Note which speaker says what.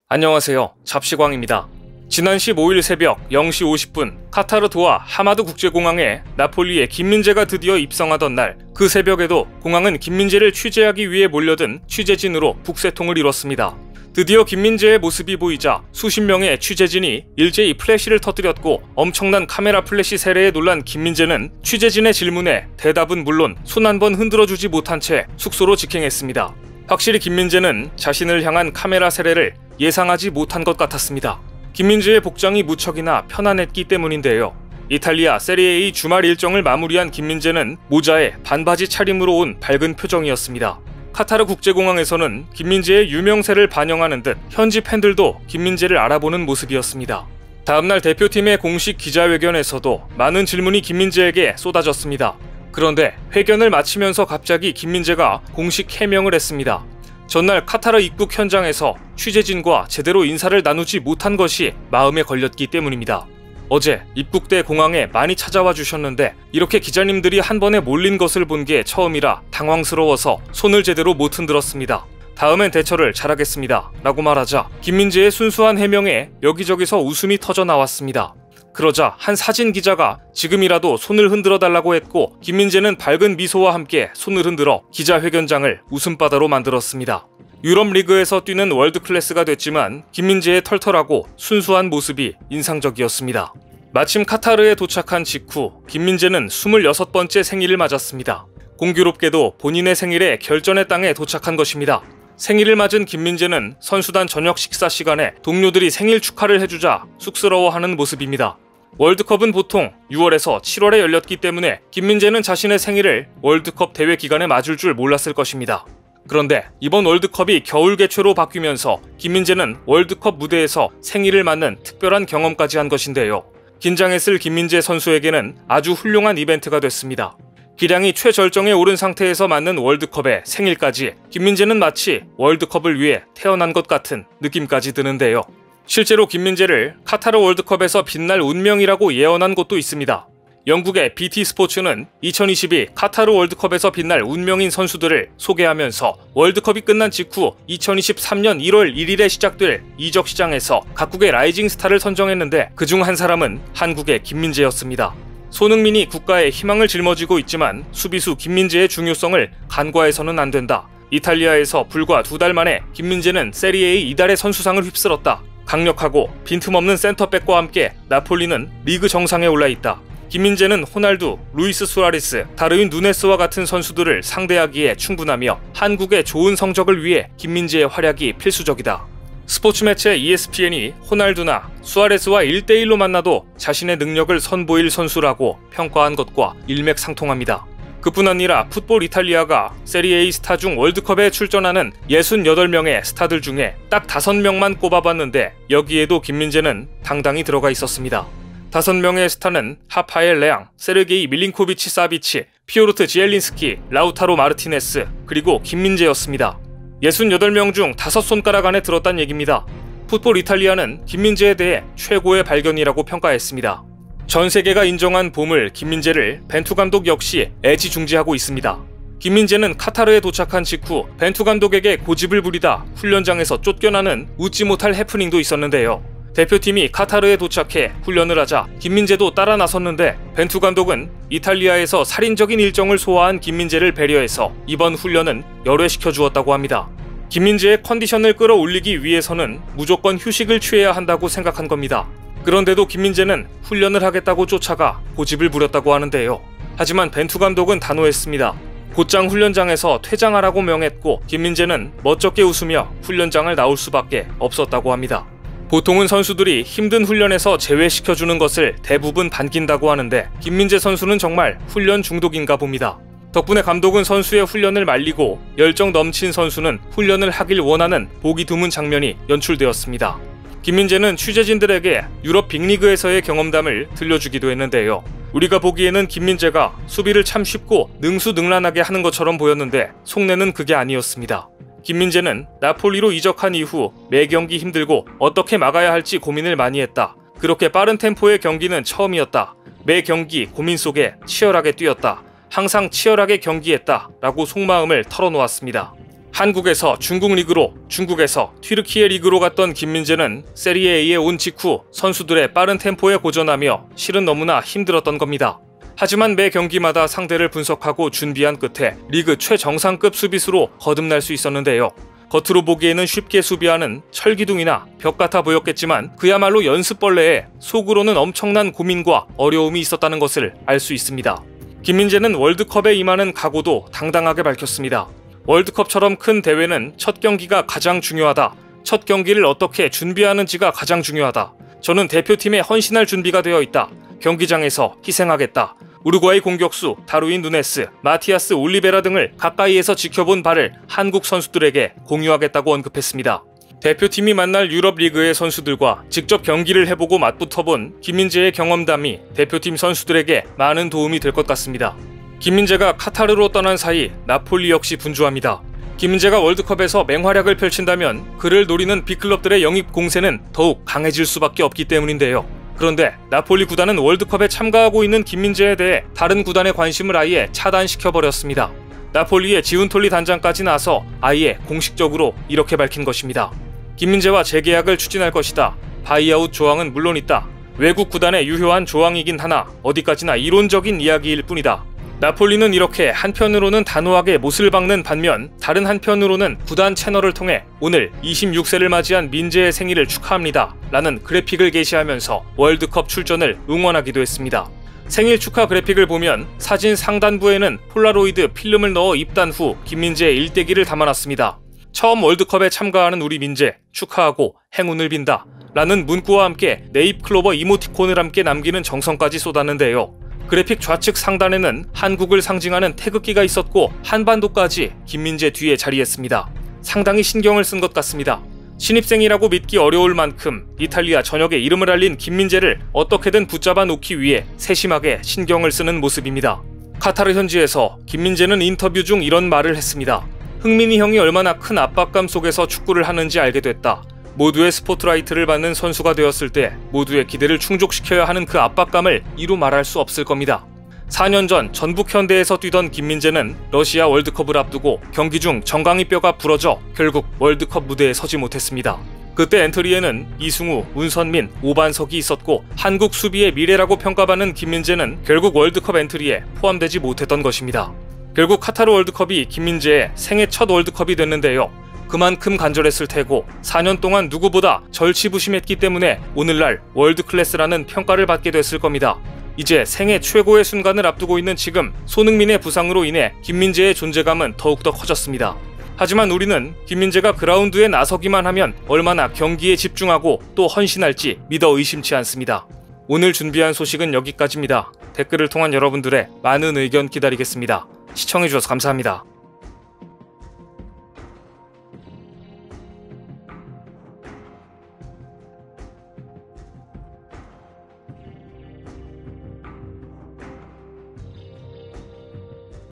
Speaker 1: 안녕하세요. 잡시광입니다. 지난 15일 새벽 0시 50분 카타르 도하 하마드 국제공항에 나폴리의 김민재가 드디어 입성하던 날, 그 새벽에도 공항은 김민재를 취재하기 위해 몰려든 취재진으로 북새통을 이뤘습니다. 드디어 김민재의 모습이 보이자 수십 명의 취재진이 일제히 플래시를 터뜨렸고, 엄청난 카메라 플래시 세례에 놀란 김민재는 취재진의 질문에 대답은 물론 손 한 번 흔들어주지 못한 채 숙소로 직행했습니다. 확실히 김민재는 자신을 향한 카메라 세례를 예상하지 못한 것 같았습니다. 김민재의 복장이 무척이나 편안했기 때문인데요. 이탈리아 세리에 A 주말 일정을 마무리한 김민재는 모자에 반바지 차림으로 온 밝은 표정이었습니다. 카타르 국제공항에서는 김민재의 유명세를 반영하는 듯 현지 팬들도 김민재를 알아보는 모습이었습니다. 다음날 대표팀의 공식 기자회견에서도 많은 질문이 김민재에게 쏟아졌습니다. 그런데 회견을 마치면서 갑자기 김민재가 공식 해명을 했습니다. 전날 카타르 입국 현장에서 취재진과 제대로 인사를 나누지 못한 것이 마음에 걸렸기 때문입니다. 어제 입국대 공항에 많이 찾아와 주셨는데 이렇게 기자님들이 한 번에 몰린 것을 본 게 처음이라 당황스러워서 손을 제대로 못 흔들었습니다. 다음엔 대처를 잘하겠습니다 라고 말하자 김민재의 순수한 해명에 여기저기서 웃음이 터져 나왔습니다. 그러자 한 사진 기자가 지금이라도 손을 흔들어 달라고 했고, 김민재는 밝은 미소와 함께 손을 흔들어 기자회견장을 웃음바다로 만들었습니다. 유럽 리그에서 뛰는 월드클래스가 됐지만 김민재의 털털하고 순수한 모습이 인상적이었습니다. 마침 카타르에 도착한 직후 김민재는 26번째 생일을 맞았습니다. 공교롭게도 본인의 생일에 결전의 땅에 도착한 것입니다. 생일을 맞은 김민재는 선수단 저녁 식사 시간에 동료들이 생일 축하를 해주자 쑥스러워하는 모습입니다. 월드컵은 보통 6월에서 7월에 열렸기 때문에 김민재는 자신의 생일을 월드컵 대회 기간에 맞을 줄 몰랐을 것입니다. 그런데 이번 월드컵이 겨울 개최로 바뀌면서 김민재는 월드컵 무대에서 생일을 맞는 특별한 경험까지 한 것인데요. 긴장했을 김민재 선수에게는 아주 훌륭한 이벤트가 됐습니다. 기량이 최절정에 오른 상태에서 맞는 월드컵의 생일까지 김민재는 마치 월드컵을 위해 태어난 것 같은 느낌까지 드는데요. 실제로 김민재를 카타르 월드컵에서 빛날 운명이라고 예언한 곳도 있습니다. 영국의 BT 스포츠는 2022 카타르 월드컵에서 빛날 운명인 선수들을 소개하면서 월드컵이 끝난 직후 2023년 1월 1일에 시작될 이적 시장에서 각국의 라이징 스타를 선정했는데, 그중 한 사람은 한국의 김민재였습니다. 손흥민이 국가에 희망을 짊어지고 있지만 수비수 김민재의 중요성을 간과해서는 안 된다. 이탈리아에서 불과 2달 만에 김민재는 세리에의 이달의 선수상을 휩쓸었다. 강력하고 빈틈없는 센터백과 함께 나폴리는 리그 정상에 올라있다. 김민재는 호날두, 루이스 수아레스, 다르윈 누네스와 같은 선수들을 상대하기에 충분하며 한국의 좋은 성적을 위해 김민재의 활약이 필수적이다. 스포츠 매체 ESPN이 호날두나 수아레스와 1대1로 만나도 자신의 능력을 선보일 선수라고 평가한 것과 일맥상통합니다. 그뿐 아니라 풋볼 이탈리아가 세리에 스타 중 월드컵에 출전하는 68명의 스타들 중에 딱 5명만 꼽아봤는데 여기에도 김민재는 당당히 들어가 있었습니다. 5명의 스타는 하파엘 레앙, 세르게이 밀린코비치 사비치, 피오르트 지엘린스키, 라우타로 마르티네스, 그리고 김민재였습니다. 68명 중 5손가락 안에 들었단 얘기입니다. 풋볼 이탈리아는 김민재에 대해 최고의 발견이라고 평가했습니다. 전 세계가 인정한 보물 김민재를 벤투 감독 역시 애지중지하고 있습니다. 김민재는 카타르에 도착한 직후 벤투 감독에게 고집을 부리다 훈련장에서 쫓겨나는 웃지 못할 해프닝도 있었는데요. 대표팀이 카타르에 도착해 훈련을 하자 김민재도 따라 나섰는데, 벤투 감독은 이탈리아에서 살인적인 일정을 소화한 김민재를 배려해서 이번 훈련은 열외시켜 주었다고 합니다. 김민재의 컨디션을 끌어올리기 위해서는 무조건 휴식을 취해야 한다고 생각한 겁니다. 그런데도 김민재는 훈련을 하겠다고 쫓아가 고집을 부렸다고 하는데요. 하지만 벤투 감독은 단호했습니다. 곧장 훈련장에서 퇴장하라고 명했고, 김민재는 멋쩍게 웃으며 훈련장을 나올 수밖에 없었다고 합니다. 보통은 선수들이 힘든 훈련에서 제외시켜주는 것을 대부분 반긴다고 하는데, 김민재 선수는 정말 훈련 중독인가 봅니다. 덕분에 감독은 선수의 훈련을 말리고 열정 넘친 선수는 훈련을 하길 원하는 보기 드문 장면이 연출되었습니다. 김민재는 취재진들에게 유럽 빅리그에서의 경험담을 들려주기도 했는데요. 우리가 보기에는 김민재가 수비를 참 쉽고 능수능란하게 하는 것처럼 보였는데 속내는 그게 아니었습니다. 김민재는 나폴리로 이적한 이후 매 경기 힘들고 어떻게 막아야 할지 고민을 많이 했다. 그렇게 빠른 템포의 경기는 처음이었다. 매 경기 고민 속에 치열하게 뛰었다. 항상 치열하게 경기했다 라고 속마음을 털어놓았습니다. 한국에서 중국 리그로, 중국에서 튀르키예 리그로 갔던 김민재는 세리에 A에 온 직후 선수들의 빠른 템포에 고전하며 실은 너무나 힘들었던 겁니다. 하지만 매 경기마다 상대를 분석하고 준비한 끝에 리그 최정상급 수비수로 거듭날 수 있었는데요. 겉으로 보기에는 쉽게 수비하는 철기둥이나 벽 같아 보였겠지만 그야말로 연습벌레에 속으로는 엄청난 고민과 어려움이 있었다는 것을 알 수 있습니다. 김민재는 월드컵에 임하는 각오도 당당하게 밝혔습니다. 월드컵처럼 큰 대회는 첫 경기가 가장 중요하다. 첫 경기를 어떻게 준비하는지가 가장 중요하다. 저는 대표팀에 헌신할 준비가 되어 있다. 경기장에서 희생하겠다. 우루과이 공격수 다루인 누네스, 마티아스 올리베라 등을 가까이에서 지켜본 바를 한국 선수들에게 공유하겠다고 언급했습니다. 대표팀이 만날 유럽 리그의 선수들과 직접 경기를 해보고 맞붙어본 김민재의 경험담이 대표팀 선수들에게 많은 도움이 될 것 같습니다. 김민재가 카타르로 떠난 사이 나폴리 역시 분주합니다. 김민재가 월드컵에서 맹활약을 펼친다면 그를 노리는 빅클럽들의 영입 공세는 더욱 강해질 수밖에 없기 때문인데요. 그런데 나폴리 구단은 월드컵에 참가하고 있는 김민재에 대해 다른 구단의 관심을 아예 차단시켜버렸습니다. 나폴리의 지훈톨리 단장까지 나서 아예 공식적으로 이렇게 밝힌 것입니다. 김민재와 재계약을 추진할 것이다. 바이아웃 조항은 물론 있다. 외국 구단의 유효한 조항이긴 하나 어디까지나 이론적인 이야기일 뿐이다. 나폴리는 이렇게 한편으로는 단호하게 못을 박는 반면 다른 한편으로는 구단 채널을 통해 오늘 26세를 맞이한 민재의 생일을 축하합니다 라는 그래픽을 게시하면서 월드컵 출전을 응원하기도 했습니다. 생일 축하 그래픽을 보면 사진 상단부에는 폴라로이드 필름을 넣어 입단 후 김민재의 일대기를 담아놨습니다. 처음 월드컵에 참가하는 우리 민재 축하하고 행운을 빈다 라는 문구와 함께 네잎클로버 이모티콘을 함께 남기는 정성까지 쏟았는데요. 그래픽 좌측 상단에는 한국을 상징하는 태극기가 있었고 한반도까지 김민재 뒤에 자리했습니다. 상당히 신경을 쓴 것 같습니다. 신입생이라고 믿기 어려울 만큼 이탈리아 전역에 이름을 알린 김민재를 어떻게든 붙잡아 놓기 위해 세심하게 신경을 쓰는 모습입니다. 카타르 현지에서 김민재는 인터뷰 중 이런 말을 했습니다. 흥민이 형이 얼마나 큰 압박감 속에서 축구를 하는지 알게 됐다. 모두의 스포트라이트를 받는 선수가 되었을 때 모두의 기대를 충족시켜야 하는 그 압박감을 이루 말할 수 없을 겁니다. 4년 전 전북 현대에서 뛰던 김민재는 러시아 월드컵을 앞두고 경기 중 정강이 뼈가 부러져 결국 월드컵 무대에 서지 못했습니다. 그때 엔트리에는 이승우, 문선민, 오반석이 있었고 한국 수비의 미래라고 평가받는 김민재는 결국 월드컵 엔트리에 포함되지 못했던 것입니다. 결국 카타르 월드컵이 김민재의 생애 첫 월드컵이 됐는데요. 그만큼 간절했을 테고 4년 동안 누구보다 절치부심했기 때문에 오늘날 월드클래스라는 평가를 받게 됐을 겁니다. 이제 생애 최고의 순간을 앞두고 있는 지금 손흥민의 부상으로 인해 김민재의 존재감은 더욱더 커졌습니다. 하지만 우리는 김민재가 그라운드에 나서기만 하면 얼마나 경기에 집중하고 또 헌신할지 믿어 의심치 않습니다. 오늘 준비한 소식은 여기까지입니다. 댓글을 통한 여러분들의 많은 의견 기다리겠습니다. 시청해주셔서 감사합니다.